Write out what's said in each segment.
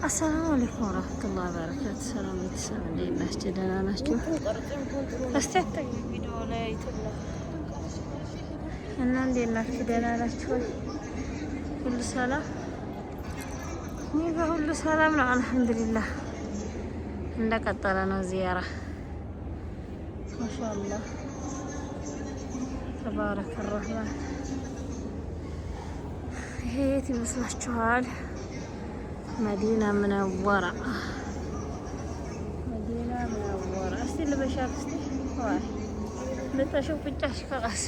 አሰላሙ አለይኩም ወራህመቱላሂ ወበረካቱ። ሰላም ቤተሰብ እንዴት ናችሁ? ደህና ናችሁ? እስቲ አታዩ ቪዲዮ ላይ አይተላ እና እንዴት ናችሁ? ደህና ናችሁ? ሁሉ ሰላም? እኔ ጋር ሁሉ ሰላም ነው አልሐምዱሊላህ። እንደቀጠለ ነው ዚያራ ማሻአላህ ተባረከ ረህማን። ይሄ የት ይመስላችኋል? መዲና ሙነወራ መዲና ሙነወራ። እስቲ ልበሻት እስቲ ዋይ ልጠሽው ቁጫሽ ከቃስ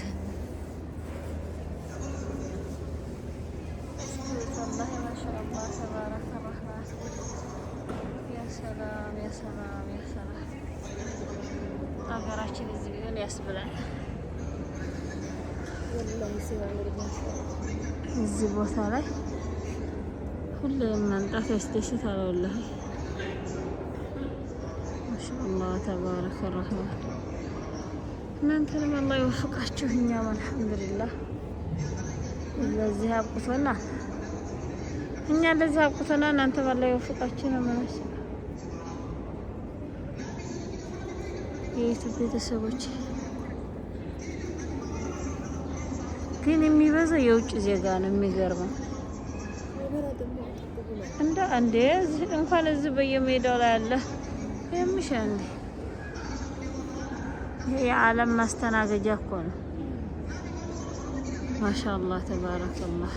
ወላሂ ማሻአላህ ተባረከ ረህማን። ያ ሰላም ያ ሰላም ያ ሰላም። ሀገራችን እዚህ ቢሆን ያስብላል ወላሂ። ሲያምር እዚህ ቦታ ላይ ሁሌም መምጣት ያስደስታል ወላሂ። ማሻአላህ ተባረከ ረህማን። እናንተንም አላህ ይወፍቃችሁ፣ እኛም አልሐምዱሊላህ ለዚህ አብቅቶና እኛ ለዚህ አብቅቶና እናንተም አላህ ይወፍቃችሁ ነው ማለት ነው። የዩቲዩብ ቤተሰቦች ግን የሚበዛው የውጭ ዜጋ ነው። የሚገርመው እንደ አንዴ እንኳን እዚህ በየሜዳው ላይ አለ የምሽ እንዴ! ይሄ የዓለም ማስተናገጃ እኮ ነው። ማሻአላህ ተባረከላህ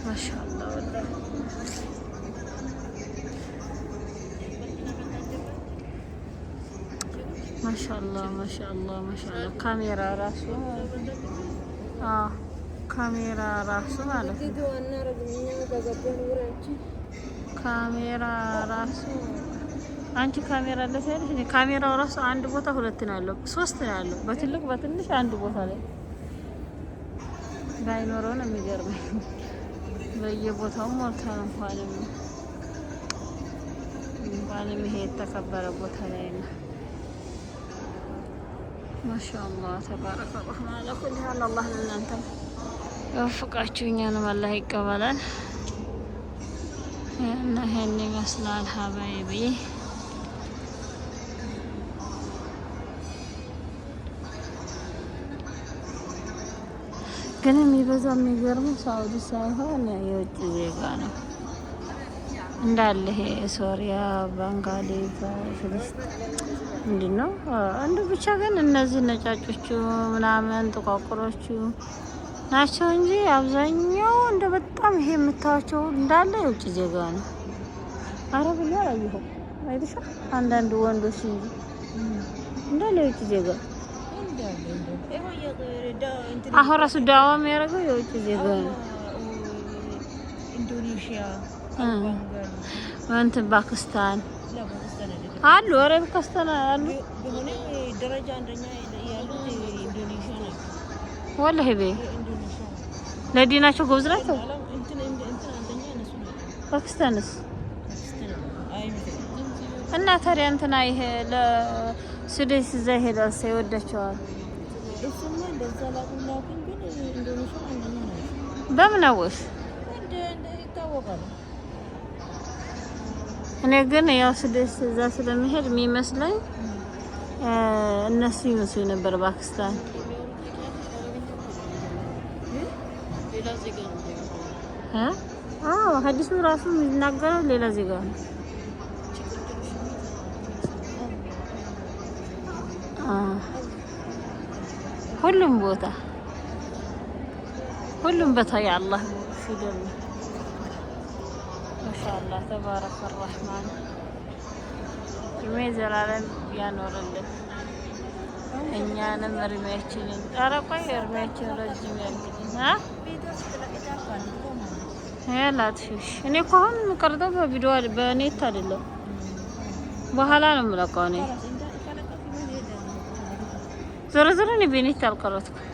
ማሻአላህ ወላሂ ማሻአላህ ማሻአላህ ማሻአላህ። ካሜራ ራሱ ካሜራ ራሱ ማለት ነው። ካሜራ ራሱ አንቺ ካሜራ አለሽ አይደል? እኔ ካሜራው ራሱ አንድ ቦታ ሁለት ነው ያለው፣ ሶስት ነው ያለው። በትልቅ በትንሽ አንድ ቦታ ላይ ባይኖረው ነው የሚገርመኝ። በየቦታው ሞልቷል። እንኳንም ይሄ የተከበረ ቦታ ላይ ነው። ማሻአላህ ተባረከ ረህማን። ለኩል ሀል አላህ ለእናንተ የወፍቃችሁ እኛንም አላህ ይቀበላል። እና ይሄን ይመስላል ሀባይቢ። ግን የሚበዛው የሚገርመው ሳውዲ ሳይሆን የውጭ ዜጋ ነው እንዳለ። ይሄ ሶሪያ፣ ባንጋሊ፣ ምንድን ነው እንዱ ብቻ። ግን እነዚህ ነጫጮቹ ምናምን ጥቋቁሮቹ ናቸው እንጂ አብዛኛው እንደ በጣም ይሄ የምታዩቸው እንዳለ የውጭ ዜጋ ነው። አረብኛ አላየሁም አይደሻ አንዳንድ ወንዶች እንጂ እንዳለ የውጭ ዜጋ። አሁን ራሱ ዳዋ የሚያደርገው የውጭ ዜጋ ነው። ኢንዶኔሽያ እንትን ፓኪስታን አሉ። ኧረ ፓኪስታን አሉ። ደረጃ አንደኛ ያሉት ኢንዶኔሽያ ነው ወላሂ። ለዲናቸው ጎበዝ ናቸው። ፓኪስታንስ እና ታዲያ እንትና ይሄ ለሱዳን እዛ ይሄዳል ይወዳቸዋል። በምን አወሽ? እኔ ግን ያው ሱዳን እዛ ስለሚሄድ የሚመስለኝ እነሱ ይመስሉ ነበር ፓኪስታን። ሀዲሱ ራሱ የሚናገረው ሌላ ዜጋ ነው። ሁሉም ቦታ የአላህ ፊደል ነው። ማሻአላህ ተባረከ ረህማን። እድሜ ዘላለም ያኖርልን እኛንም እድሜያችንን። ኧረ ቆይ እድሜያችንን ረጅም ያድርግልን። ያላትሽ እኔ እኮ አሁን የምቀርጠው በቪዲዮ በኔት አይደለም፣ በኋላ ነው የምለቀው። እኔ ዞሮ ዞሮ እኔ በኔት አልቀረጥኩም።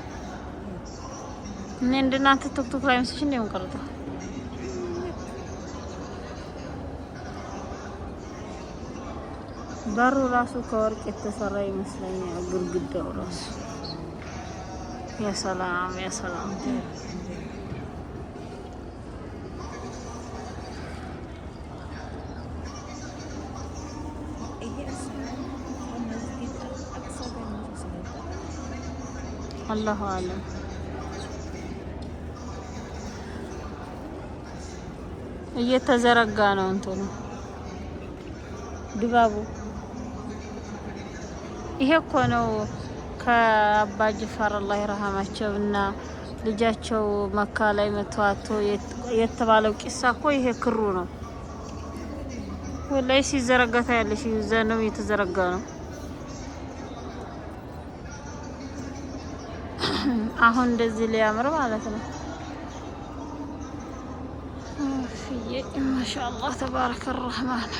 እኔ እንደናንተ ቲክቶክ ላይ መስሽ እንደ የምቀርጠው በሩ ራሱ ከወርቅ የተሰራ ይመስለኛል። ግድግዳው ራሱ ያ ሰላም ያ ሰላም። አላሁ አለም። እየተዘረጋ ነው እንትኑ ድባቡ። ይሄ እኮ ነው ከአባ ጅፋር አላህ ይረሐማቸው እና ልጃቸው መካ ላይ መተዋቶ የተባለው ቂሳ እኮ ይሄ ክሩ ነው። ወላይ ሲዘረጋ ታያለሽ። ዘነው እየተዘረጋ ነው። አሁን እንደዚህ ሊያምር ማለት ነው። ማሻአላህ ተባረከ ረህማን